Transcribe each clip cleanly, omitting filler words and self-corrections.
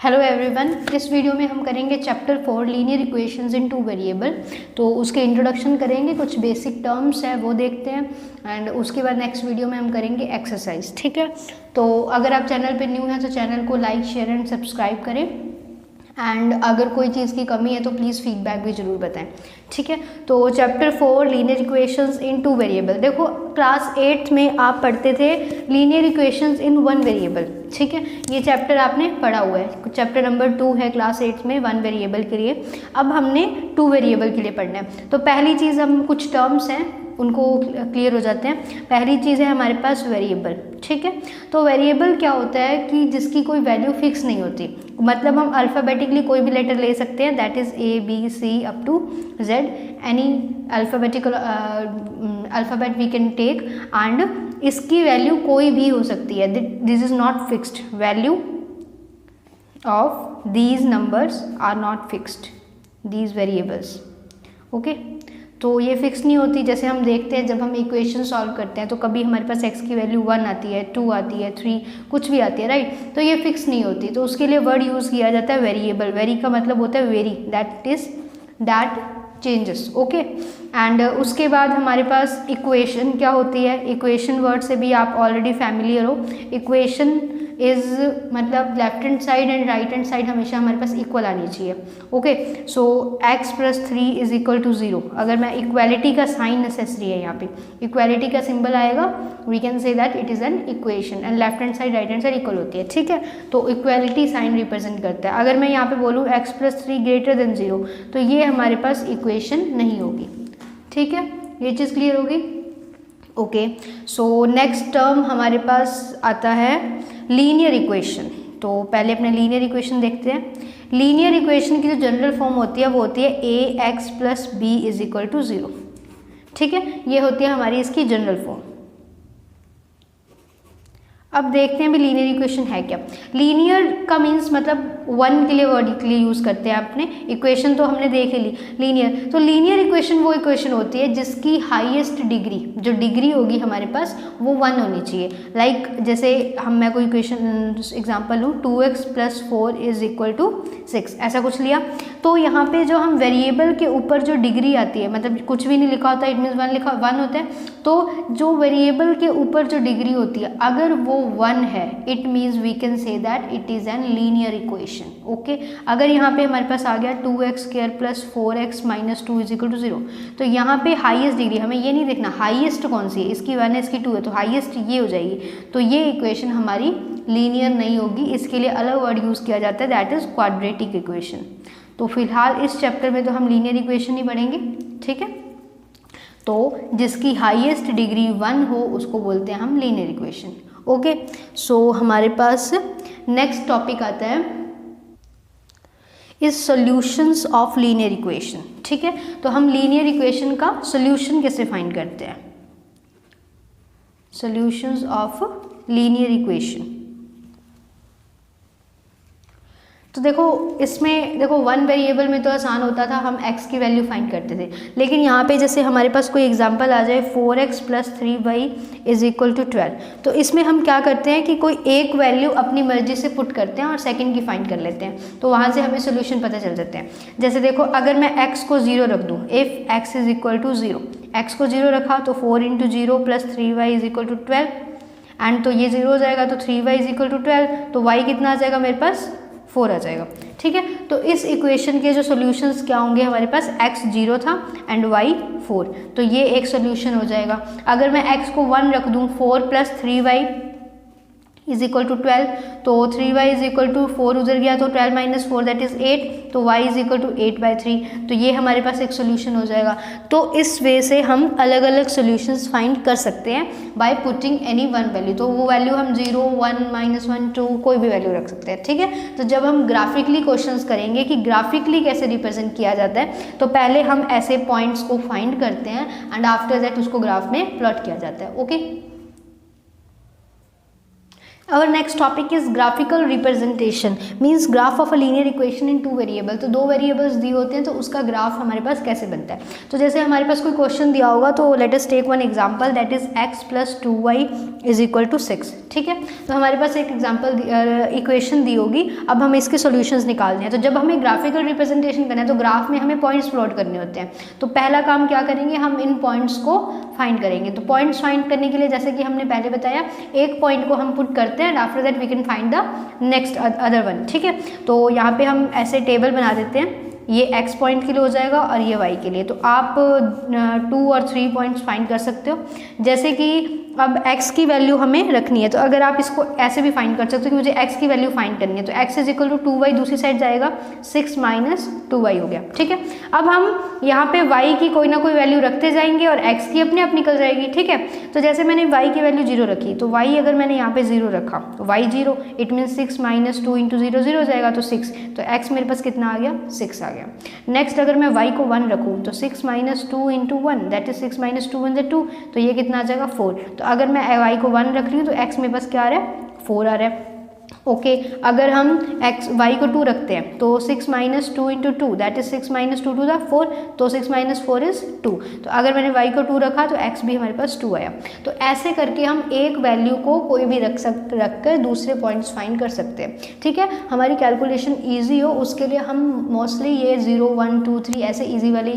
Hello everyone, इस video में हम करेंगे चैप्टर 4 लीनियर इक्वेशंस इन टू वेरिएबल। तो उसके इंट्रोडक्शन करेंगे, कुछ बेसिक टर्म्स है वो देखते हैं एंड उसके बाद नेक्स्ट वीडियो में हम करेंगे एक्सरसाइज। ठीक है, तो अगर आप चैनल पे न्यू हैं तो चैनल को लाइक शेयर एंड सब्सक्राइब करें एंड अगर कोई चीज़ की कमी है तो प्लीज़ फीडबैक भी ज़रूर बताएं। ठीक है, तो चैप्टर 4 लीनियर इक्वेशंस इन टू वेरिएबल। देखो क्लास 8 में आप पढ़ते थे linear equations in one variable. ठीक है, ये चैप्टर आपने पढ़ा हुआ है, चैप्टर नंबर 2 है क्लास 8 में वन वेरिएबल के लिए। अब हमने 2 वेरिएबल के लिए पढ़ना है। तो पहली चीज़, हम कुछ टर्म्स हैं उनको क्लियर हो जाते हैं। पहली चीज़ है हमारे पास वेरिएबल। ठीक है, तो वेरिएबल क्या होता है कि जिसकी कोई वैल्यू फिक्स नहीं होती। मतलब हम अल्फ़ाबेटिकली कोई भी लेटर ले सकते हैं, that is A B C up to Z, any alphabetical alphabet we can take and इसकी वैल्यू कोई भी हो सकती है। This is not fixed, value of these numbers are not fixed, these variables. Okay, तो ये फिक्स नहीं होती। जैसे हम देखते हैं जब हम इक्वेशन सॉल्व करते हैं तो कभी हमारे पास x की वैल्यू 1 आती है, 2 आती है, 3 कुछ भी आती है, राइट। तो ये फिक्स नहीं होती, तो उसके लिए वर्ड यूज़ किया जाता है वेरिएबल। वेरी का मतलब होता है very, that changes. Okay, and उसके बाद हमारे पास इक्वेशन क्या होती है। इक्वेशन वर्ड से भी आप ऑलरेडी फैमिलियर हो। इक्वेशन इज मतलब left hand side and right hand side हमेशा हमारे पास इक्वल आनी चाहिए। ओके, सो x + 3 = 0। अगर मैं इक्वालिटी का साइन नेसेसरी है, यहाँ पे इक्वालिटी का सिंबल आएगा, we can say that it is an equation and left hand side right hand side equal होती है। ठीक है, तो इक्वालिटी साइन रिप्रेजेंट करता है। अगर मैं यहाँ पे बोलूँ x + 3 > 0 तो ये हमारे पास इक्वेशन नहीं होगी। ठीक है, ये चीज़ क्लियर होगी। ओके, सो नेक्स्ट टर्म हमारे पास आता है लीनियर इक्वेशन। तो पहले अपने लीनियर इक्वेशन देखते हैं। लीनियर इक्वेशन की जो जनरल फॉर्म होती है वो होती है ax + b = 0। ठीक है, ये होती है हमारी इसकी जनरल फॉर्म। अब देखते हैं भी लीनियर इक्वेशन है क्या। लीनियर का मीन्स मतलब वन के लिए वर्ड के लिए यूज़ करते हैं आपने। इक्वेशन तो हमने देख ली। लीनियर, तो लीनियर इक्वेशन वो इक्वेशन होती है जिसकी हाईएस्ट डिग्री, जो डिग्री होगी हमारे पास वो 1 होनी चाहिए। लाइक जैसे मैं कोई इक्वेशन एग्जांपल लूँ, 2x + 4 = 6, ऐसा कुछ लिया। तो यहाँ पे जो हम वेरिएबल के ऊपर जो डिग्री आती है, मतलब कुछ भी नहीं लिखा होता, इट मीन्स 1 होता है। तो जो वेरिएबल के ऊपर जो डिग्री होती है अगर वो 1 है, it means we can say that it is an linear equation. Okay, अगर यहाँ पे हमारे पास आ गया 2x² + 4x - 2 = 0, तो यहाँ पे हाईएस्ट डिग्री, हमें ये नहीं देखना हाईएस्ट कौन सी है, इसकी 1 है इसकी 2 है, तो हाईएस्ट ये हो जाएगी। तो ये इक्वेशन हमारी लीनियर नहीं होगी, इसके लिए अलग वर्ड यूज़ किया जाता है, दैट इज़ क्वाड्रेटिक इक्वेशन। तो फिलहाल इस चैप्टर में तो हम लीनियर इक्वेशन ही पढ़ेंगे। ठीक है, तो जिसकी हाईएस्ट डिग्री 1 हो उसको बोलते हैं हम लीनियर इक्वेशन। ओके, सो हमारे पास नेक्स्ट टॉपिक आता है is solutions of linear equation. ठीक है, तो हम लीनियर इक्वेशन का सॉल्यूशन कैसे फाइंड करते हैं। सॉल्यूशंस ऑफ लीनियर इक्वेशन, तो देखो इसमें देखो वन वेरिएबल में तो आसान होता था, हम x की वैल्यू फाइंड करते थे। लेकिन यहाँ पे जैसे हमारे पास कोई एग्जांपल आ जाए 4x + 3y = 12, तो इसमें हम क्या करते हैं कि कोई एक वैल्यू अपनी मर्जी से पुट करते हैं और सेकंड की फाइंड कर लेते हैं, तो वहाँ से हमें सोल्यूशन पता चल जाते हैं। जैसे देखो अगर मैं x को 0 रख दूँ, इफ़ x = 0, x को 0 रखा तो 4 × 0 + 3y = 12 एंड तो ये 0 हो जाएगा, तो 3y = 12, तो y कितना आ जाएगा मेरे पास 4 आ जाएगा। ठीक है, तो इस इक्वेशन के जो सॉल्यूशंस क्या होंगे हमारे पास, x 0 था एंड y 4, तो ये एक सॉल्यूशन हो जाएगा। अगर मैं x को 1 रख दूं, 4 + 3y = 12, तो 3y = 4 उधर गया तो 12 - 4 दैट इज़ 8, तो y = 8/3, तो ये हमारे पास एक सोल्यूशन हो जाएगा। तो इस वे से हम अलग अलग सोल्यूशंस फाइंड कर सकते हैं by putting any one value. तो वो वैल्यू हम 0, 1, -1, 2 कोई भी वैल्यू रख सकते हैं। ठीक है, तो जब हम ग्राफिकली क्वेश्चंस करेंगे कि ग्राफिकली कैसे रिप्रेजेंट किया जाता है, तो पहले हम ऐसे पॉइंट्स को फाइंड करते हैं एंड आफ्टर दैट उसको ग्राफ में प्लॉट किया जाता है। Okay, Our next topic is graphical representation, means graph of a linear equation in two variable। तो दो वेरिएबल्स दिए होते हैं तो उसका ग्राफ हमारे पास कैसे बनता है। तो जैसे हमारे पास कोई क्वेश्चन दिया होगा तो let us take one example, that is x + 2y = 6। ठीक है, तो हमारे पास एक एग्जांपल इक्वेशन दी होगी, अब हमें इसके सॉल्यूशंस निकालने हैं। तो जब हमें ग्राफिकल रिप्रेजेंटेशन करना है तो ग्राफ में हमें पॉइंट्स प्लॉट करने होते हैं। तो पहला काम क्या करेंगे, हम इन पॉइंट्स को फाइंड करेंगे। तो पॉइंट्स फाइंड करने के लिए जैसे कि हमने पहले बताया, एक पॉइंट को हम पुट करते हैं and after that we can find the next other one. ठीक है, तो यहाँ पे हम ऐसे टेबल बना देते हैं, ये x पॉइंट के लिए हो जाएगा और ये y के लिए। तो आप 2 और 3 पॉइंट्स फाइंड कर सकते हो। जैसे कि अब x की वैल्यू हमें रखनी है, तो अगर आप इसको ऐसे भी फाइंड कर सकते हो कि मुझे x की वैल्यू फाइंड करनी है, तो x = 2y, दूसरी साइड जाएगा 6 - 2y हो गया। ठीक है, अब हम यहाँ पे y की कोई ना कोई वैल्यू रखते जाएंगे और x की अपने आप निकल जाएगी। ठीक है, तो जैसे मैंने y की वैल्यू 0 रखी, तो y अगर मैंने यहाँ पे 0 रखा तो y 0, इट मीन 6 - 2 × 0 0 हो जाएगा, तो 6। तो x मेरे पास कितना आ गया, 6 आ गया। नेक्स्ट अगर मैं y को 1 रखूँ तो 6 - 2 × 1, दैट इज 6 - 2 × 2, तो ये कितना आ जाएगा 4। तो अगर मैं y को 1 रख रही हूँ तो x मेरे पास क्या आ रहा है, 4 आ रहा है। ओके, अगर हम y को 2 रखते हैं तो 6 - 2 × 2, दैट इज 6 - 2 × 4, तो 6 - 4 = 2। तो अगर मैंने y को 2 रखा तो x भी हमारे पास 2 आया। तो ऐसे करके हम एक वैल्यू को कोई भी रख कर दूसरे पॉइंट्स फाइंड कर सकते हैं। ठीक है, हमारी कैलकुलेशन ईजी हो उसके लिए हम मोस्टली ये 0 1 2 3 ऐसे ईजी वाली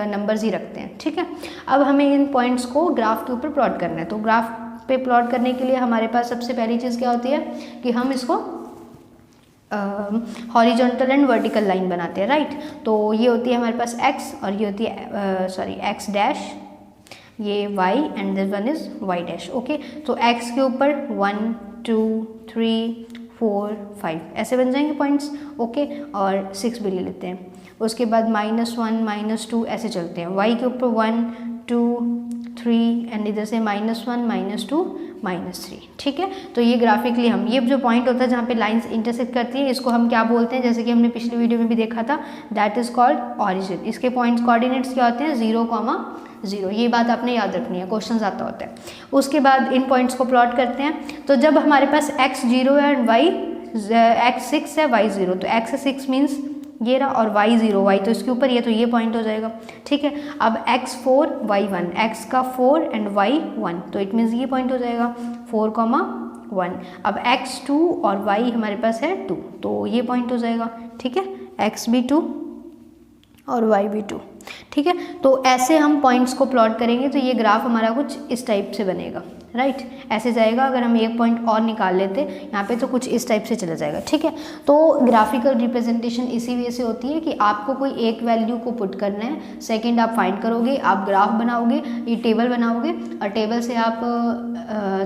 नंबर्स ही रखते हैं। ठीक है, अब हमें इन पॉइंट्स को ग्राफ के ऊपर प्लॉट करना है। तो ग्राफ पे प्लॉट करने के लिए हमारे पास सबसे पहली चीज़ क्या होती है कि हम इसको हॉरिजॉन्टल एंड वर्टिकल लाइन बनाते हैं, राइट। तो ये होती है हमारे पास x और ये होती है x', ये y and this one is y'। Okay, तो x के ऊपर 1 2 3 4 5 ऐसे बन जाएंगे पॉइंट्स। ओके, और 6 भी ले लेते हैं। उसके बाद -1 -2 ऐसे चलते हैं। y के ऊपर 1 2 3 एंड इधर से -1 -2 -3। ठीक है, तो ये ग्राफिकली हम ये जो पॉइंट होता है जहाँ पे लाइंस इंटरसेक्ट करती है, इसको हम क्या बोलते हैं, जैसे कि हमने पिछली वीडियो में भी देखा था, दैट इज कॉल्ड ऑरिजिन। इसके पॉइंट्स कोऑर्डिनेट्स क्या होते हैं, 0, 0। ये बात आपने याद रखनी है, क्वेश्चन आता होता है। उसके बाद इन पॉइंट्स को प्लॉट करते हैं। तो जब हमारे पास x 0 है एंड y x 6 है y 0, तो x 6 मीन्स ये रहा, और y 0, y तो इसके ऊपर ये, तो ये पॉइंट हो जाएगा। ठीक है, अब x 4 y 1, x का 4 एंड y 1, तो इट मीन्स ये पॉइंट हो जाएगा 4, 1। अब x 2 और y हमारे पास है 2, तो ये पॉइंट हो जाएगा। ठीक है, x भी 2 और y भी 2। ठीक है, तो ऐसे हम पॉइंट्स को प्लॉट करेंगे तो ये ग्राफ हमारा कुछ इस टाइप से बनेगा, राइट। ऐसे जाएगा। अगर हम एक पॉइंट और निकाल लेते यहाँ पे तो कुछ इस टाइप से चला जाएगा। ठीक है, तो ग्राफिकल रिप्रेजेंटेशन इसी वजह से होती है कि आपको कोई एक वैल्यू को पुट करना है, सेकंड आप फाइंड करोगे, आप ग्राफ बनाओगे, ये टेबल बनाओगे और टेबल से आप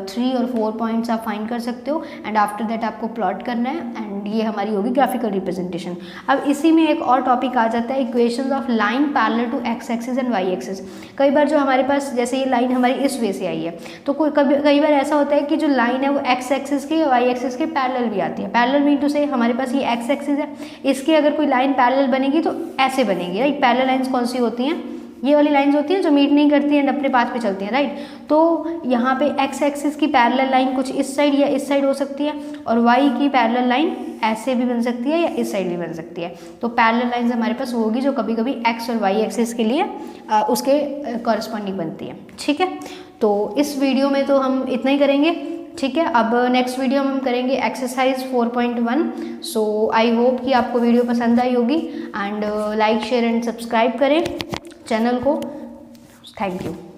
3 और 4 पॉइंट्स आप फाइंड कर सकते हो एंड आफ्टर दैट आपको प्लॉट करना है एंड ये हमारी होगी ग्राफिकल रिप्रेजेंटेशन। अब इसी में एक और टॉपिक आ जाता है, equations of line parallel to X axis and Y axis. कई बार जो हमारे पास जैसे ये लाइन हमारी इस वे से आई है, तो कई बार ऐसा होता है कि जो लाइन है वो एक्स एक्सिस के वाई एक्सिस के पैरेलल भी आती है। पैरेलल मीन टू से हमारे पास ये एक्स एक्सिस है, इसकी अगर कोई लाइन पैरेलल बनेगी तो ऐसे बनेगी, राइट। पैरेलल लाइंस कौन सी होती हैं, ये वाली लाइंस होती हैं जो मीट नहीं करती हैं, अपने पाथ पे चलती हैं, राइट। तो यहाँ पे एक्स एक्सिस की पैरेलल लाइन कुछ इस साइड या इस साइड हो सकती है और वाई की पैरेलल लाइन ऐसे भी बन सकती है या इस साइड भी बन सकती है। तो पैरेलल लाइंस हमारे पास वो होगी जो कभी कभी एक्स और वाई एक्सिस के लिए उसके कॉरस्पॉन्डिंग बनती है। ठीक है, तो इस वीडियो में तो हम इतना ही करेंगे। ठीक है, अब नेक्स्ट वीडियो में हम करेंगे एक्सरसाइज 4.1। सो आई होप कि आपको वीडियो पसंद आई होगी and like share and subscribe करें चैनल को। Thank you.